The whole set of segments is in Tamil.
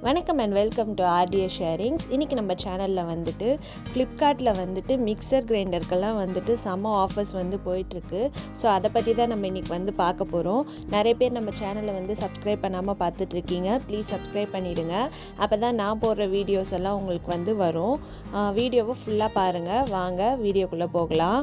வணக்கம் and welcome to RTA sharings. இன்றைக்கி நம்ம சேனலில் வந்துட்டு ஃப்ளிப்கார்ட்டில் வந்துட்டு மிக்சர் கிரைண்டருக்கெல்லாம் வந்துட்டு செம்ம ஆஃபர்ஸ் வந்து போயிட்டுருக்கு. ஸோ அதை பற்றி தான் நம்ம இன்றைக்கி வந்து பார்க்க போகிறோம். நிறைய பேர் நம்ம சேனலை வந்து சப்ஸ்கிரைப் பண்ணாமல் பார்த்துட்ருக்கீங்க. ப்ளீஸ் சப்ஸ்கிரைப் பண்ணிவிடுங்க. அப்போ தான் நான் போடுற வீடியோஸ் எல்லாம் உங்களுக்கு வந்து வரும். வீடியோவை ஃபுல்லாக பாருங்கள். வாங்க வீடியோக்குள்ளே போகலாம்.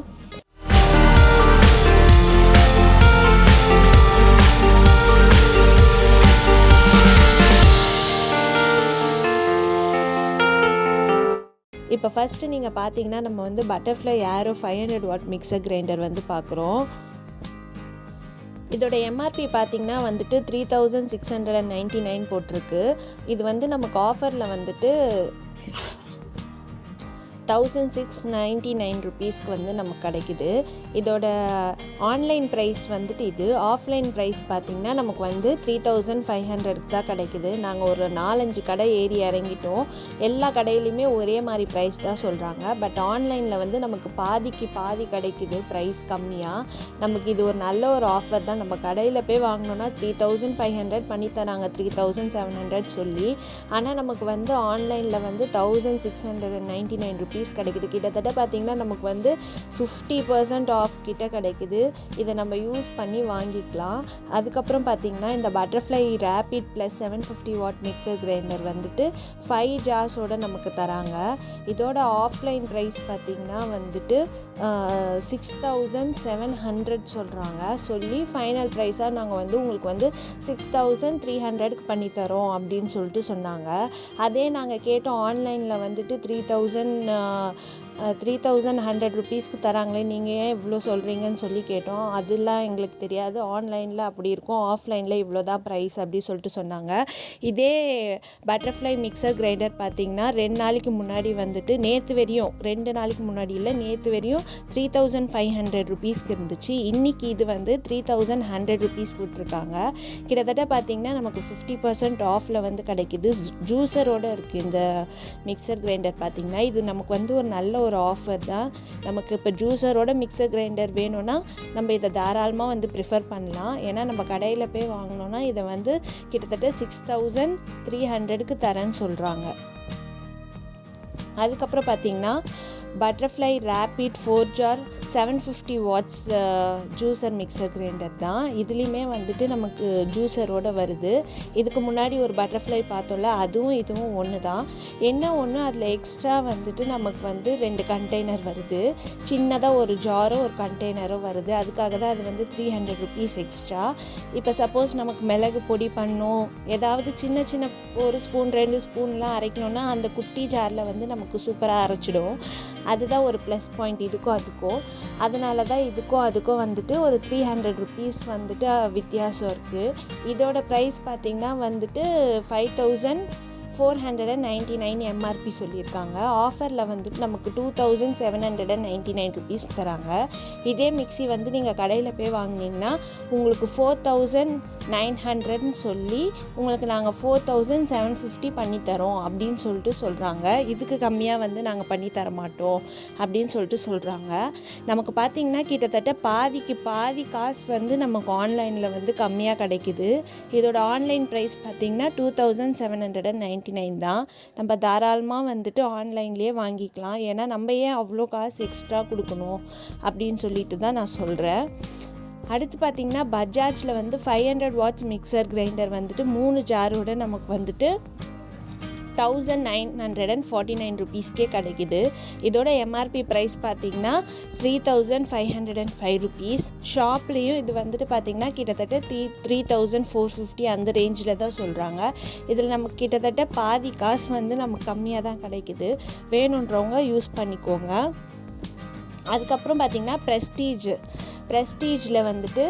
இப்போ ஃபஸ்ட்டு நீங்கள் பார்த்தீங்கன்னா நம்ம வந்து Butterfly Aero 500 watt mixer grinder வந்து பார்க்குறோம். இதோட எம்ஆர்பி பார்த்திங்கன்னா வந்துட்டு 3699 போட்டிருக்கு. இது வந்து நமக்கு ஆஃபரில் வந்துட்டு 1699 ருபீஸ்க்கு வந்து நமக்கு கிடைக்குது. இதோட ஆன்லைன் ப்ரைஸ் வந்துட்டு இது. ஆஃப்லைன் ப்ரைஸ் பார்த்திங்கன்னா நமக்கு வந்து 3500க்கு தான் கிடைக்குது. நாங்கள் ஒரு 4-5 கடை ஏறி இறங்கிட்டோம். எல்லா கடையிலையுமே ஒரே மாதிரி ப்ரைஸ் தான் சொல்கிறாங்க. பட் ஆன்லைனில் வந்து நமக்கு பாதிக்கு பாதி கிடைக்குது, ப்ரைஸ் கம்மியாக. நமக்கு இது ஒரு நல்ல ஒரு ஆஃபர் தான். நம்ம கடையில் போய் வாங்கினோன்னா 3500 பண்ணித்தராங்க, 3700 சொல்லி. ஆனால் நமக்கு வந்து ஆன்லைனில் வந்து 1699 ருபீஸ் கிடைக்குது. கிட்டத்தட்ட பார்த்திங்கன்னா நமக்கு வந்து 50% ஆஃப் கிட்ட கிடைக்குது. இதை நம்ம யூஸ் பண்ணி வாங்கிக்கலாம். அதுக்கப்புறம் பார்த்திங்கன்னா இந்த Butterfly Rapid plus 750 watt mixer grinder வந்துட்டு 5 ஜார்ஸோடு நமக்கு தராங்க. இதோட ஆஃப்லைன் ப்ரைஸ் பார்த்திங்கன்னா வந்துட்டு 6700 சொல்கிறாங்க. சொல்லி ஃபைனல் ப்ரைஸாக நாங்கள் வந்து உங்களுக்கு வந்து 6300க்கு பண்ணித்தரோம் அப்படின்னு சொல்லிட்டு சொன்னாங்க. அதே நாங்கள் கேட்டோம் ஆன்லைனில் வந்துட்டு 3100 ருபீஸ்க்கு தராங்களே, நீங்கள் ஏன் இவ்வளோ சொல்கிறீங்கன்னு சொல்லி கேட்டோம். அதெல்லாம் எங்களுக்கு தெரியாது, ஆன்லைனில் அப்படி இருக்கும், ஆஃப்லைனில் இவ்வளோ தான் ப்ரைஸ் அப்படி சொல்லிட்டு சொன்னாங்க. இதே பட்டர்ஃப்ளை மிக்சர் கிரைண்டர் பார்த்திங்கன்னா 2 நாளைக்கு முன்னாடி வந்துட்டு நேற்று வரையும் 2 நாளைக்கு முன்னாடி இல்லை, நேற்று வரையும் 3500 ருபீஸ்க்கு இருந்துச்சு. இன்றைக்கி இது வந்து 3100 ருபீஸ் விட்டுருக்காங்க. கிட்டத்தட்ட பார்த்திங்கன்னா நமக்கு 50% ஆஃபில் வந்து கிடைக்கிது. ஜூஸரோடு இருக்குது இந்த மிக்சர் கிரைண்டர் பார்த்திங்கன்னா. இது நமக்கு வந்து ஒரு நல்ல ஒரு ஆஃபர் தான். நமக்கு இப்போ ஜூஸரோட மிக்சர் கிரைண்டர் வேணும்னா நம்ம இதை தாராளமாக வந்து ப்ரிஃபர் பண்ணலாம். ஏன்னா நம்ம கடையில் போய் வாங்கினோன்னா இதை வந்து கிட்டத்தட்ட 6300க்கு தரேன்னு சொல்கிறாங்க. அதுக்கப்புறம் பார்த்திங்கன்னா Butterfly Rapid 4 jar 750 watts juicer mixer grinder தான். இதுலேயுமே வந்துட்டு நமக்கு ஜூஸரோடு வருது. இதுக்கு முன்னாடி ஒரு பட்டர்ஃப்ளை பார்த்தோம்ல, அதுவும் இதுவும் ஒன்று தான். என்ன ஒன்று, அதில் எக்ஸ்ட்ரா வந்துட்டு நமக்கு வந்து 2 கண்டெய்னர் வருது. சின்னதாக ஒரு ஜாரோ ஒரு கண்டெய்னரோ வருது. அதுக்காக தான் அது வந்து 300 ருபீஸ் எக்ஸ்ட்ரா. இப்போ சப்போஸ் நமக்கு மிளகு பொடி பண்ணோம், ஏதாவது சின்ன சின்ன ஒரு ஸ்பூன் 2 ஸ்பூன்லாம் அரைக்கணுன்னா அந்த குட்டி ஜாரில் வந்து நமக்கு சூப்பராக அரைச்சிடும். அதுதான் ஒரு ப்ளஸ் பாயிண்ட் இதுக்கும் அதுக்கும். அதனால தான் இதுக்கும் அதுக்கும் வந்துட்டு ஒரு 300 ருபீஸ் வந்துட்டு வித்தியாசம் இருக்குது. இதோட ப்ரைஸ் பார்த்திங்கன்னா வந்துட்டு 5499 எம்ஆர்பி சொல்லியிருக்காங்க. ஆஃபரில் வந்துட்டு நமக்கு 2799 ருபீஸ் தராங்க. இதே மிக்சி வந்து நீங்கள் கடையில் போய் வாங்கினீங்கன்னா உங்களுக்கு 4900ன்னு சொல்லி உங்களுக்கு நாங்கள் 4750 பண்ணித்தரோம் அப்படின்னு சொல்லிட்டு சொல்கிறாங்க. இதுக்கு கம்மியாக வந்து நாங்கள் பண்ணித்தர மாட்டோம் அப்படின்னு சொல்லிட்டு சொல்கிறாங்க. நமக்கு பார்த்திங்கன்னா கிட்டத்தட்ட பாதிக்கு பாதி காசு வந்து நமக்கு ஆன்லைனில் வந்து கம்மியாக கிடைக்குது. இதோட ஆன்லைன் ப்ரைஸ் பார்த்திங்கன்னா 2799 தான். நம்ம தாராளமாக வந்துட்டு ஆன்லைன்லேயே வாங்கிக்கலாம். ஏன்னா நம்ம ஏன் அவ்வளோ காசு எக்ஸ்ட்ரா கொடுக்கணும் அப்படின்னு சொல்லிட்டு தான் நான் சொல்கிறேன். அடுத்து பார்த்திங்கன்னா பஜாஜில் வந்து 500 வாட்ஸ் மிக்சர் கிரைண்டர் வந்துட்டு 3 ஜாரோட நமக்கு வந்துட்டு 1949 ருபீஸ்க்கே கிடைக்குது. இதோட எம்ஆர்பி ப்ரைஸ் பார்த்திங்கன்னா 3505 ருபீஸ். ஷாப்லேயும் இது வந்துட்டு பார்த்திங்கன்னா கிட்டத்தட்ட 3450 அந்த ரேஞ்சில் தான் சொல்கிறாங்க. இதில் நமக்கு கிட்டத்தட்ட பாதி காசு வந்து நமக்கு கம்மியாக தான் கிடைக்குது. வேணுன்றவங்க யூஸ் பண்ணிக்கோங்க. அதுக்கப்புறம் பார்த்திங்கன்னா ப்ரெஸ்டீஜில் வந்துட்டு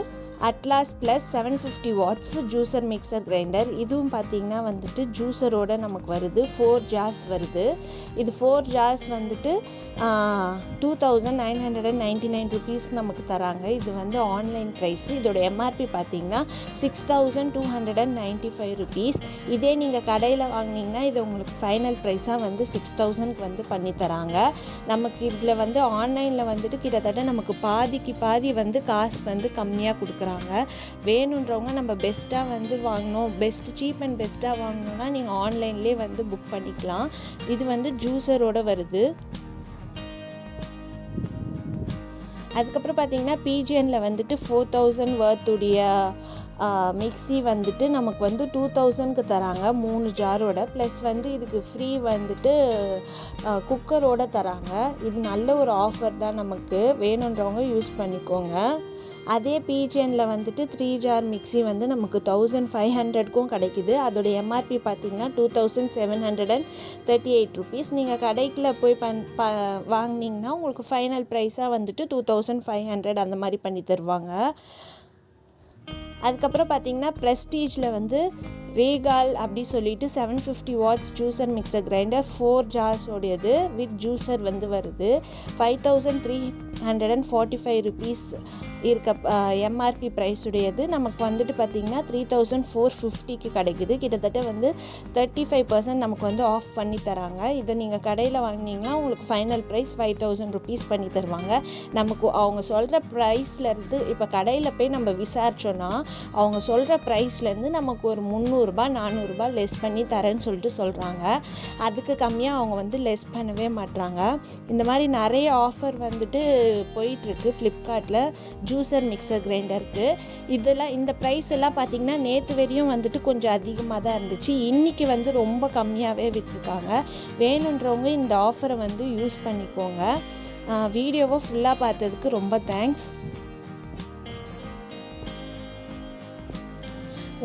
Atlas plus 750 watts juicer mixer grinder. இதுவும் பார்த்திங்கன்னா வந்துட்டு ஜூஸரோடு நமக்கு வருது. 4 ஜார்ஸ் வருது. இது 4 ஜார்ஸ் வந்துட்டு 2999 ருபீஸ்க்கு நமக்கு தராங்க. இது வந்து ஆன்லைன் ப்ரைஸு. இதோட எம்ஆர்பி பார்த்திங்கன்னா 6295 ருபீஸ். இதே நீங்கள் கடையில் வாங்கினீங்கன்னா இது உங்களுக்கு ஃபைனல் ப்ரைஸாக வந்து 6000க்கு வந்து பண்ணித்தராங்க. நமக்கு இதில் வந்து ஆன்லைனில் வந்துட்டு கிட்டத்தட்ட நமக்கு பாதிக்கு பாதி வந்து காசு வந்து கம்மியாக கொடுக்குறாங்க. தராங்க. வேணுன்றவங்க நம்ம பெஸ்ட்டாக வந்து வாங்கணும், சீப் அண்ட் பெஸ்ட்டாக வாங்கணுன்னா நீங்கள் ஆன்லைன்லேயே வந்து புக் பண்ணிக்கலாம். இது வந்து ஜூஸரோடு வருது. அதுக்கப்புறம் பார்த்திங்கன்னா பிஜிஎனில் வந்துட்டு 4000 வர்த்துடைய மிக்ஸி வந்துட்டு நமக்கு வந்து 2000க்கு தராங்க 3 ஜாரோட. ப்ளஸ் வந்து இதுக்கு ஃப்ரீ வந்துட்டு குக்கரோடு தராங்க. இது நல்ல ஒரு ஆஃபர் தான், நமக்கு வேணுன்றவங்க யூஸ் பண்ணிக்கோங்க. அதே பிஜிஎனில் வந்துட்டு 3 ஜார் மிக்ஸி வந்து நமக்கு 1500க்கும் கிடைக்கிது. அதோடைய எம்ஆர்பி பார்த்திங்கன்னா 2738 ருபீஸ். நீங்கள் கடைக்கில் போய் வாங்கினீங்கன்னா உங்களுக்கு ஃபைனல் ப்ரைஸாக வந்துட்டு 2500 அந்த மாதிரி பண்ணி தருவாங்க. அதுக்கப்புறம் பார்த்திங்கன்னா ப்ரெஸ்டீஜில் வந்து ரேகால் அப்படி சொல்லிட்டு 750 வாட்ஸ் ஜூஸர் மிக்சர் கிரைண்டர் 4 ஜார்ஸோடையது வித் ஜூஸர் வந்து வருது. 5345 ருபீஸ் இருக்க எம்ஆர்பி ப்ரைஸுடையது நமக்கு வந்துட்டு பார்த்திங்கன்னா 3450க்கு கிடைக்குது. கிட்டத்தட்ட வந்து 35% நமக்கு வந்து ஆஃப் பண்ணி தராங்க. இதை நீங்கள் கடையில் வாங்கினீங்கன்னா உங்களுக்கு ஃபைனல் ப்ரைஸ் 5000 ருபீஸ் பண்ணி தருவாங்க. நமக்கு அவங்க சொல்கிற ப்ரைஸ்லேருந்து இப்போ கடையில் போய் நம்ம விசாரித்தோன்னா அவங்க சொல்கிற ப்ரைஸ்லேருந்து நமக்கு ஒரு 300-400 லெஸ் பண்ணி தரேன்னு சொல்லிட்டு சொல்கிறாங்க. அதுக்கு கம்மியாக அவங்க வந்து லெஸ் பண்ணவே மாட்றாங்க. இந்த மாதிரி நிறைய ஆஃபர் வந்துட்டு போயிட்டுருக்கு ஃப்ளிப்கார்ட்டில் ஜூஸர் மிக்சர் கிரைண்டருக்கு. இதெல்லாம் இந்த ப்ரைஸ் எல்லாம் பார்த்திங்கன்னா நேற்று வரையும் வந்துட்டு கொஞ்சம் அதிகமாக தான் இருந்துச்சு. இன்றைக்கி வந்து ரொம்ப கம்மியாகவே விட்டுருக்காங்க. வேணுன்றவங்க இந்த ஆஃபரை வந்து யூஸ் பண்ணிக்கோங்க. வீடியோவை ஃபுல்லாக பார்த்ததுக்கு ரொம்ப தேங்க்ஸ்.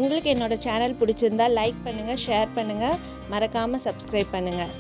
உங்களுக்கு என்னோடய சேனல் பிடிச்சிருந்தால் லைக் பண்ணுங்கள், ஷேர் பண்ணுங்கள், மறக்காமல் சப்ஸ்கிரைப் பண்ணுங்கள்.